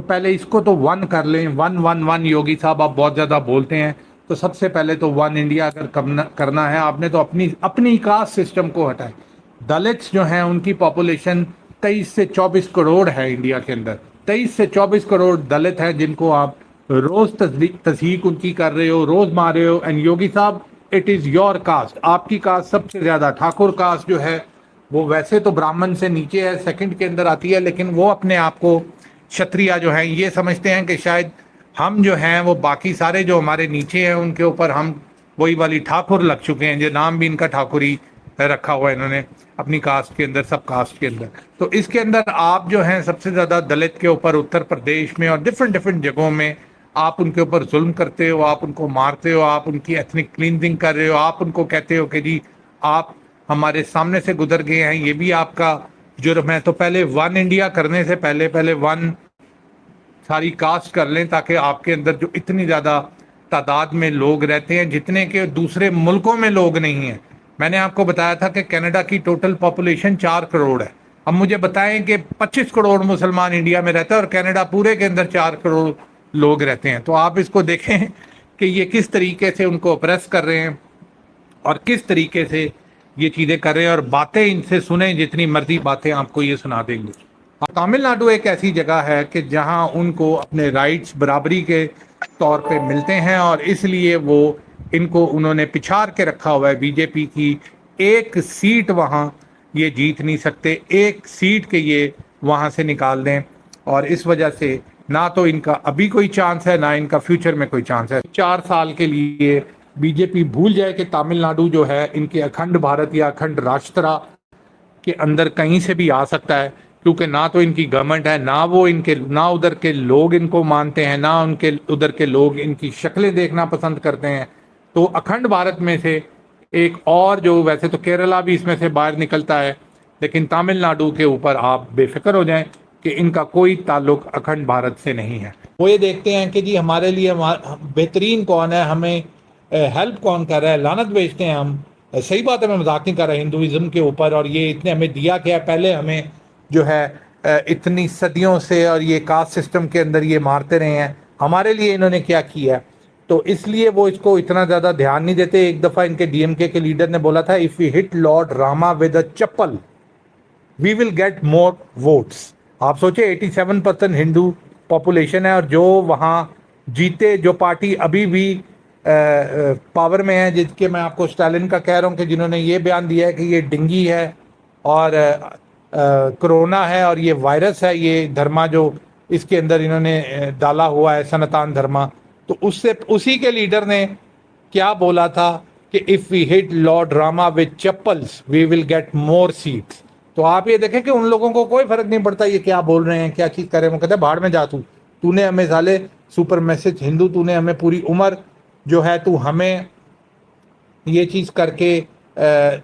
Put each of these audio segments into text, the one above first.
पहले इसको तो वन कर लें। वन वन वन योगी साहब आप बहुत ज़्यादा बोलते हैं, तो सबसे पहले तो वन इंडिया अगर करना है आपने तो अपनी अपनी कास्ट सिस्टम को हटाए। दलित्स जो हैं उनकी पॉपुलेशन 23 से 24 करोड़ है इंडिया के अंदर। 23 से 24 करोड़ दलित हैं जिनको आप रोज़ तस्हीक उनकी कर रहे हो, रोज़ मार रहे हो। एंड योगी साहब, इट इज़ योर कास्ट, आपकी कास्ट सबसे ज़्यादा। ठाकुर कास्ट जो है वो वैसे तो ब्राह्मण से नीचे है, सेकंड के अंदर आती है, लेकिन वो अपने आप को क्षत्रिय जो हैं ये समझते हैं कि शायद हम जो हैं वो बाकी सारे जो हमारे नीचे हैं उनके ऊपर हम वही वाली ठाकुर लग चुके हैं, जो नाम भी इनका ठाकुरी रखा हुआ है इन्होंने अपनी कास्ट के अंदर, सब कास्ट के अंदर। तो इसके अंदर आप जो हैं सबसे ज़्यादा दलित के ऊपर उत्तर प्रदेश में और डिफरेंट डिफरेंट जगहों में आप उनके ऊपर जुल्म करते हो, आप उनको मारते हो, आप उनकी एथनिक क्लींजिंग कर रहे हो, आप उनको कहते हो कि जी आप हमारे सामने से गुजर गए हैं, ये भी आपका जुर्म है। तो पहले वन इंडिया करने से पहले पहले वन सारी कास्ट कर लें, ताकि आपके अंदर जो इतनी ज़्यादा तादाद में लोग रहते हैं जितने के दूसरे मुल्कों में लोग नहीं हैं। मैंने आपको बताया था कि कनाडा की टोटल पॉपुलेशन 4 करोड़ है। अब मुझे बताएं कि 25 करोड़ मुसलमान इंडिया में रहते हैं और कनाडा पूरे के अंदर 4 करोड़ लोग रहते हैं। तो आप इसको देखें कि ये किस तरीके से उनको ऑप्रेस कर रहे हैं और किस तरीके से ये चीज़ें कर रहे हैं। और बातें इनसे सुने, जितनी मर्जी बातें आपको ये सुना देंगे। तमिलनाडु एक ऐसी जगह है कि जहां उनको अपने राइट्स बराबरी के तौर पे मिलते हैं और इसलिए वो इनको उन्होंने पिछाड़ के रखा हुआ है। बीजेपी की एक सीट वहां ये जीत नहीं सकते, एक सीट के ये वहां से निकाल दें, और इस वजह से ना तो इनका अभी कोई चांस है ना इनका फ्यूचर में कोई चांस है। 4 साल के लिए बीजेपी भूल जाए कि तमिलनाडु जो है इनके अखंड भारत या अखंड राष्ट्र के अंदर कहीं से भी आ सकता है, क्योंकि ना तो इनकी गवर्नमेंट है, ना वो इनके, ना उधर के लोग इनको मानते हैं, ना उनके उधर के लोग इनकी शक्लें देखना पसंद करते हैं। तो अखंड भारत में से एक और जो, वैसे तो केरला भी इसमें से बाहर निकलता है, लेकिन तमिलनाडु के ऊपर आप बेफिक्र हो जाएं कि इनका कोई ताल्लुक अखंड भारत से नहीं है। वो ये देखते हैं कि जी हमारे लिए बेहतरीन कौन है, हमें हेल्प कौन कर रहा है, लानत भेजते हैं हम। सही बात है, मैं मजाक नहीं कर रहा हिंदुइज्म के ऊपर, और ये इतने हमें दिया क्या है, पहले हमें जो है इतनी सदियों से और ये कास्ट सिस्टम के अंदर ये मारते रहे हैं, हमारे लिए इन्होंने क्या किया। तो इसलिए वो इसको इतना ज़्यादा ध्यान नहीं देते। एक दफ़ा इनके डीएमके के लीडर ने बोला था, if we hit Lord Rama with a chappal we will get more votes. आप सोचे 87% हिंदू पॉपुलेशन है, और जो वहाँ जीते, जो पार्टी अभी भी पावर में है, जिसके मैं आपको स्टालिन का कह रहा हूँ कि जिन्होंने ये बयान दिया है कि ये डिंगी है और कोरोना है और ये वायरस है, ये धर्मा जो इसके अंदर इन्होंने डाला हुआ है, सनातन धर्मा। तो उससे उसी के लीडर ने क्या बोला था कि if we hit Lord Rama with chappals we will get more seats. तो आप ये देखें कि उन लोगों को कोई फर्क नहीं पड़ता ये क्या बोल रहे हैं, क्या चीज़ कर रहे हैं। वो कहते हैं भाड़ में जा, तूने हमें साले सुपर मैसेज हिंदू, तूने हमें पूरी उम्र जो है तू हमें ये चीज़ करके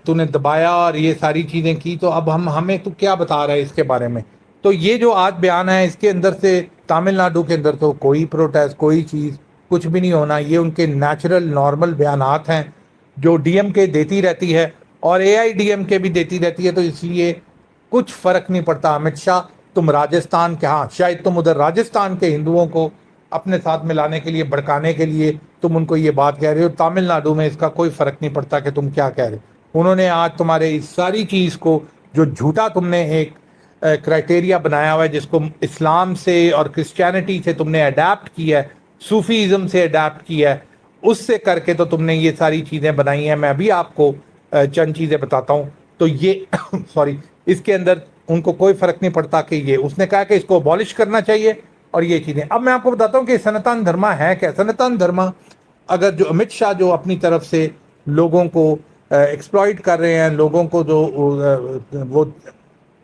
तूने दबाया और ये सारी चीज़ें की, तो अब हमें तू क्या बता रहा है इसके बारे में। तो ये जो आज बयान है इसके अंदर से तमिलनाडु के अंदर तो कोई प्रोटेस्ट, कोई चीज़ कुछ भी नहीं होना। ये उनके नेचुरल नॉर्मल बयानात हैं जो डीएमके देती रहती है और एआईडीएमके भी देती रहती है। तो इसलिए कुछ फ़र्क नहीं पड़ता। अमित शाह, तुम राजस्थान के, हाँ शायद तुम उधर राजस्थान के हिंदुओं को अपने साथ मिलाने के लिए, भड़काने के लिए तुम उनको ये बात कह रहे हो। तमिलनाडु में इसका कोई फ़र्क नहीं पड़ता कि तुम क्या कह रहे हो। उन्होंने आज तुम्हारे इस सारी चीज़ को, जो झूठा तुमने एक क्राइटेरिया बनाया हुआ है, जिसको इस्लाम से और क्रिश्चियनिटी से तुमने अडेप्ट किया है, सूफीज़म से अडेप्ट किया है, उससे करके तो तुमने ये सारी चीज़ें बनाई हैं। मैं अभी आपको चंद चीज़ें बताता हूँ। तो ये सॉरी, इसके अंदर उनको कोई फ़र्क नहीं पड़ता कि ये, उसने कहा कि इसको अबॉलिश करना चाहिए और ये चीज़ें। अब मैं आपको बताता हूँ कि सनातन धर्मा है क्या। सनातन धर्मा, अगर जो अमित शाह जो अपनी तरफ से लोगों को एक्सप्लॉइट कर रहे हैं, लोगों को जो वो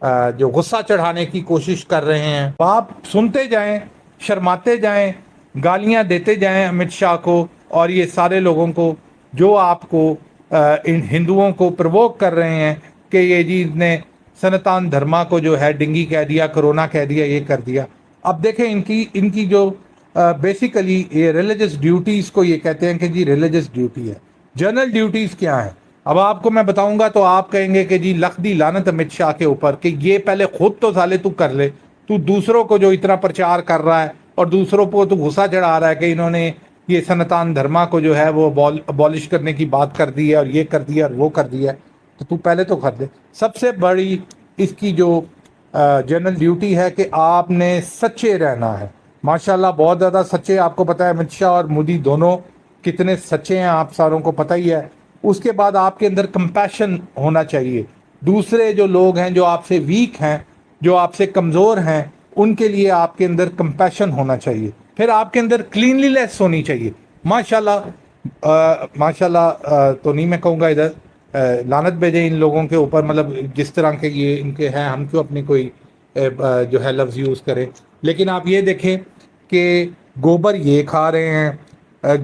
जो गुस्सा चढ़ाने की कोशिश कर रहे हैं, आप सुनते जाएं, शर्माते जाएं, गालियां देते जाएं अमित शाह को और ये सारे लोगों को जो आपको इन हिंदुओं को प्रवोक कर रहे हैं कि ये जी ने सनातन धर्मा को जो है डिंगी कह दिया, कोरोना कह दिया, ये कर दिया। अब देखें इनकी जो बेसिकली ये रिलीजियस ड्यूटीज़ को ये कहते हैं कि जी रिलीजियस ड्यूटी है। जनरल ड्यूटीज़ क्या है, अब आपको मैं बताऊंगा तो आप कहेंगे कि जी लख दी लानत अमित शाह के ऊपर कि ये पहले खुद तो साले तू कर ले, तू दूसरों को जो इतना प्रचार कर रहा है और दूसरों को तू गुस्सा चढ़ा रहा है कि इन्होंने ये सनातन धर्मा को जो है वो अबॉलिश करने की बात कर दी है और ये कर दिया और वो कर दिया है, तो तू पहले तो कर दे। सबसे बड़ी इसकी जो जनरल ड्यूटी है कि आपने सच्चे रहना है। माशाल्लाह बहुत ज़्यादा सच्चे, आपको पता है अमित शाह और मोदी दोनों कितने सच्चे हैं, आप सारों को पता ही है। उसके बाद आपके अंदर कंपैशन होना चाहिए, दूसरे जो लोग हैं जो आपसे वीक हैं, जो आपसे कमज़ोर हैं, उनके लिए आपके अंदर कंपैशन होना चाहिए। फिर आपके अंदर क्लीनलीनेस होनी चाहिए। माशाल्लाह माशाल्लाह तो नहीं मैं कहूँगा इधर लानत भेजे इन लोगों के ऊपर, मतलब जिस तरह के ये इनके हैं, हम क्यों अपनी कोई जो है लफ्ज़ यूज़ करें। लेकिन आप ये देखें कि गोबर ये खा रहे हैं,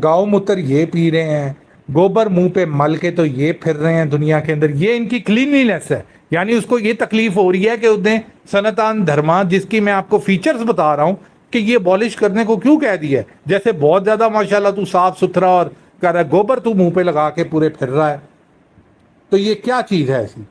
गौ मूत्र ये पी रहे हैं, गोबर मुंह पे मल के तो ये फिर रहे हैं दुनिया के अंदर, ये इनकी क्लीनलीनेस है। यानी उसको ये तकलीफ हो रही है कि उसने सनातन धर्मा, जिसकी मैं आपको फीचर्स बता रहा हूँ कि ये अबॉलिश करने को क्यों कह दिया है। जैसे बहुत ज़्यादा माशाल्लाह तू साफ सुथरा और कर रहा है, गोबर तू मुंह पे लगा के पूरे फिर रहा है, तो ये क्या चीज़ है ऐसी।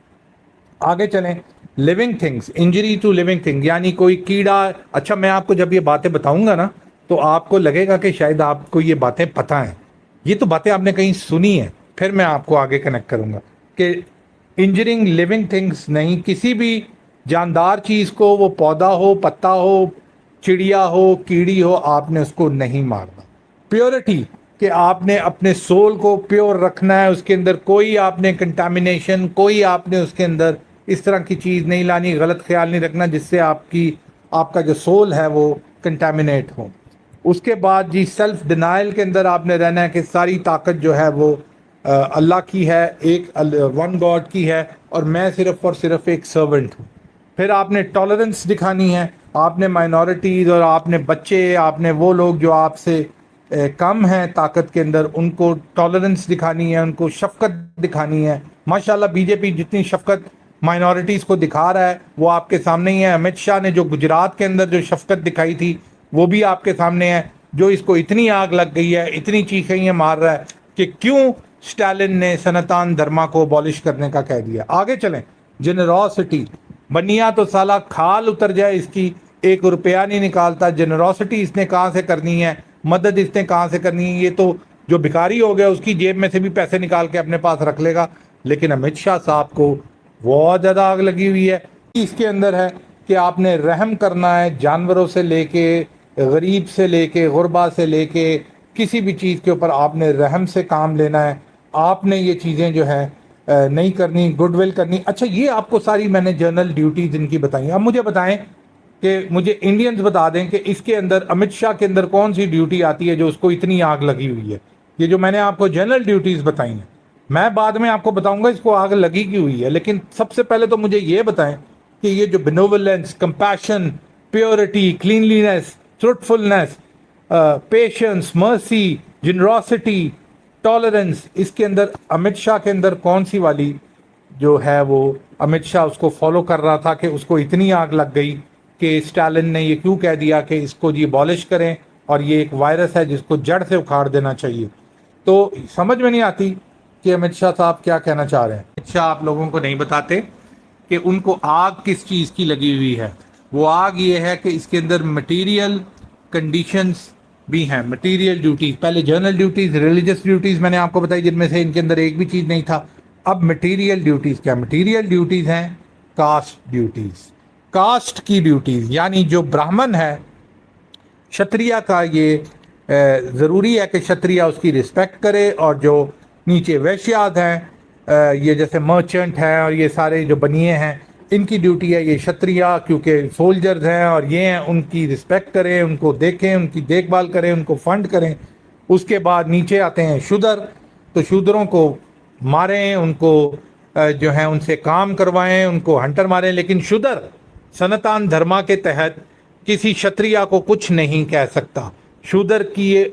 आगे चलें, living things, injury to living thing, यानी कोई कीड़ा। अच्छा, मैं आपको जब ये बातें बताऊंगा ना तो आपको लगेगा कि शायद आपको ये बातें पता हैं, ये तो बातें आपने कहीं सुनी है, फिर मैं आपको आगे कनेक्ट करूंगा कि इंजरिंग लिविंग थिंग्स नहीं, किसी भी जानदार चीज़ को, वो पौधा हो, पत्ता हो, चिड़िया हो, कीड़ी हो, आपने उसको नहीं मारना। प्योरिटी, कि आपने अपने सोल को प्योर रखना है, उसके अंदर कोई आपने कंटामिनेशन, कोई आपने उसके अंदर इस तरह की चीज़ नहीं लानी, गलत ख्याल नहीं रखना जिससे आपका जो सोल है वो कंटामिनेट हो। उसके बाद जी सेल्फ डिनाइल के अंदर आपने रहना है कि सारी ताकत जो है वो अल्लाह की है, एक वन गॉड की है, और मैं सिर्फ और सिर्फ एक सर्वेंट हूँ। फिर आपने टॉलरेंस दिखानी है, आपने माइनॉरिटीज़ और आपने बच्चे, आपने वो लोग जो आपसे कम हैं ताकत के अंदर, उनको टॉलरेंस दिखानी है, उनको शफकत दिखानी है। माशाल्लाह बीजेपी जितनी शफकत माइनॉरिटीज़ को दिखा रहा है वो आपके सामने ही है। अमित शाह ने जो गुजरात के अंदर जो शफकत दिखाई थी वो भी आपके सामने है। जो इसको इतनी आग लग गई है, इतनी चीखें ये मार रहा है कि क्यों स्टालिन ने सनातन धर्मा को अबॉलिश करने का कह दिया। आगे चलें, जेनरोसिटी, बनिया तो साला खाल उतर जाए इसकी, 1 रुपया नहीं निकालता। जेनरोसिटी इसने कहाँ से करनी है, मदद इसने कहाँ से करनी है, ये तो जो भिखारी हो गया उसकी जेब में से भी पैसे निकाल के अपने पास रख लेगा। लेकिन अमित शाह साहब को बहुत ज़्यादा आग लगी हुई है। इसके अंदर है कि आपने रहम करना है, जानवरों से लेके, गरीब से लेके, गुरबा से लेके, किसी भी चीज़ के ऊपर आपने रहम से काम लेना है। आपने ये चीज़ें जो है नहीं करनी, गुडविल करनी। अच्छा, ये आपको सारी मैंने जर्नल ड्यूटीज इनकी बताई। अब मुझे बताएं कि मुझे इंडियंस बता दें कि इसके अंदर अमित शाह के अंदर कौन सी ड्यूटी आती है जो उसको इतनी आग लगी हुई है। ये जो मैंने आपको जनरल ड्यूटीज़ बताई हैं, मैं बाद में आपको बताऊंगा इसको आग लगी क्यों हुई है, लेकिन सबसे पहले तो मुझे ये बताएं कि ये जो benevolence, compassion, purity, cleanliness, truthfulness, patience, mercy, generosity, tolerance, इसके अंदर अमित शाह के अंदर कौन सी वाली जो है वो अमित शाह उसको फॉलो कर रहा था कि उसको इतनी आग लग गई कि स्टालिन ने ये क्यों कह दिया कि इसको जी अबॉलिश करें और ये एक वायरस है जिसको जड़ से उखाड़ देना चाहिए। तो समझ में नहीं आती कि अमित शाह साहब क्या कहना चाह रहे हैं। अमित शाह आप लोगों को नहीं बताते कि उनको आग किस चीज़ की लगी हुई है। वो आग ये है कि इसके अंदर मटीरियल कंडीशंस भी हैं, मटीरियल ड्यूटीज़। पहले जर्नल ड्यूटीज़, रिलीजियस ड्यूटीज़ मैंने आपको बताई, जिनमें से इनके अंदर एक भी चीज़ नहीं था। अब मटीरियल ड्यूटीज़ क्या? मटीरियल ड्यूटीज़ हैं कास्ट ड्यूटीज़, कास्ट की ड्यूटीज़, यानी जो ब्राह्मण है, क्षत्रिय का ये ज़रूरी है कि क्षत्रिय उसकी रिस्पेक्ट करे, और जो नीचे वैश्याद हैं, ये जैसे मर्चेंट हैं और ये सारे जो बनिए हैं, इनकी ड्यूटी है ये क्षत्रिय, क्योंकि सोल्जर्स हैं और ये हैं, उनकी रिस्पेक्ट करें, उनको देखें, उनकी देखभाल करें, उनको फंड करें। उसके बाद नीचे आते हैं शूद्र, तो शूद्रों को मारें, उनको जो है उनसे काम करवाएं, उनको हंटर मारें। लेकिन शूद्र सनातन धर्मा के तहत किसी क्षत्रिय को कुछ नहीं कह सकता। शूद्र की ये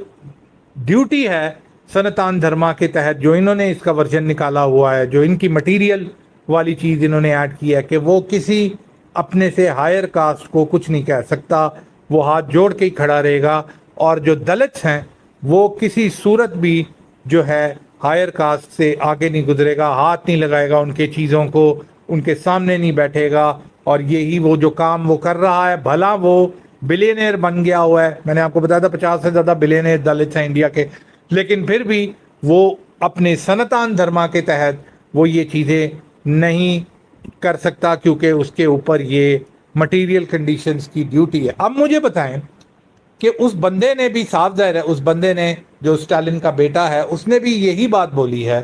ड्यूटी है सनातन धर्मा के तहत, जो इन्होंने इसका वर्जन निकाला हुआ है, जो इनकी मटीरियल वाली चीज़ इन्होंने ऐड की है कि वो किसी अपने से हायर कास्ट को कुछ नहीं कह सकता, वो हाथ जोड़ के ही खड़ा रहेगा। और जो दलित्स हैं वो किसी सूरत भी जो है हायर कास्ट से आगे नहीं गुजरेगा, हाथ नहीं लगाएगा उनके चीज़ों को, उनके सामने नहीं बैठेगा, और यही वो जो काम वो कर रहा है, भला वो बिलियनियर बन गया हुआ है, मैंने आपको बताया था 50 से ज़्यादा बिलियनियर दलित हैं इंडिया के, लेकिन फिर भी वो अपने सनातन धर्म के तहत वो ये चीज़ें नहीं कर सकता, क्योंकि उसके ऊपर ये मटेरियल कंडीशंस की ड्यूटी है। अब मुझे बताएं कि उस बंदे ने भी, साफ जाहिर है उस बंदे ने, जो स्टालिन का बेटा है, उसने भी यही बात बोली है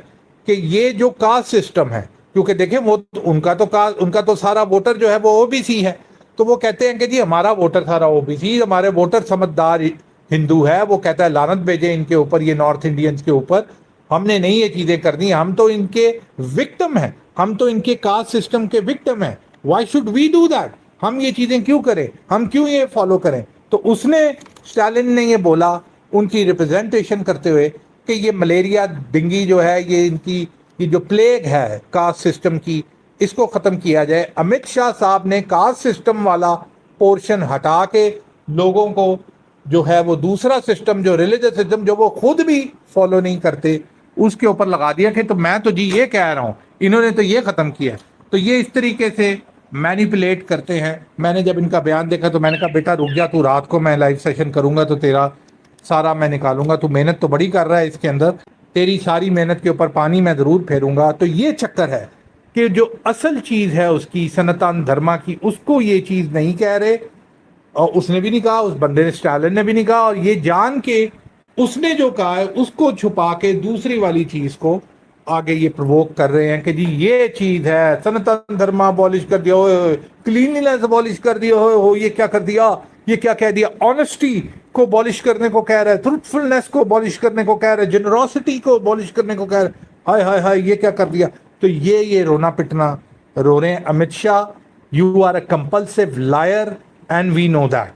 कि ये जो कास्ट सिस्टम है, क्योंकि देखें वो उनका तो सारा वोटर जो है वो ओबीसी है, तो वो कहते हैं कि जी हमारा वोटर सारा ओबीसी, हमारे वोटर समझदार हिंदू है, वो कहता है लानत भेजे इनके ऊपर, ये नॉर्थ इंडियंस के ऊपर, हमने नहीं ये चीजें करनी, हम तो इनके विक्टिम हैं, हम तो इनके कास्ट सिस्टम के विक्टिम हैं, why should we do that, हम ये चीजें क्यों करें, हम क्यों ये फॉलो करें। तो उसने, स्टालिन ने ये बोला उनकी रिप्रेजेंटेशन करते हुए कि ये मलेरिया डेंगू जो है, ये इनकी ये जो प्लेग है कास्ट सिस्टम की, इसको ख़त्म किया जाए। अमित शाह साहब ने कास्ट सिस्टम वाला पोर्शन हटा के लोगों को जो है वो दूसरा सिस्टम, जो रिलीजियस सिस्टम, जो वो खुद भी फॉलो नहीं करते, उसके ऊपर लगा दिया कि तो मैं तो जी ये कह रहा हूँ, इन्होंने तो ये ख़त्म किया। तो ये इस तरीके से मैनिपुलेट करते हैं। मैंने जब इनका बयान देखा तो मैंने कहा बेटा रुक जा, तू रात को मैं लाइव सेशन करूंगा तो तेरा सारा मैं निकालूंगा, तू मेहनत तो बड़ी कर रहा है इसके अंदर, तेरी सारी मेहनत के ऊपर पानी मैं ज़रूर फेरूंगा। तो ये चक्कर है कि जो असल चीज़ है उसकी, सनातन धर्म की, उसको ये चीज़ नहीं कह रहे, और उसने भी नहीं कहा, उस बंदे ने, स्टालिन ने भी नहीं कहा, और ये जान के उसने जो कहा है उसको छुपा के दूसरी वाली चीज़ को आगे ये प्रवोक कर रहे हैं कि जी ये चीज़ है, सनातन धर्म अबॉलिश कर दिया हो, क्लीनलीनेस अबॉलिश कर दिया हो, ये क्या कर दिया, ये क्या कह दिया, ऑनेस्टी को अबॉलिश करने को कह रहा है, ट्रूथफुलनेस को अबॉलिश करने को कह रहा है, जेनरोसिटी को अबॉलिश करने को कह रहा है, हाय हाय हाय ये क्या कर दिया। तो ये रोना पिटना रो रहे हैं। Amit Shah, you are a compulsive liar and we know that.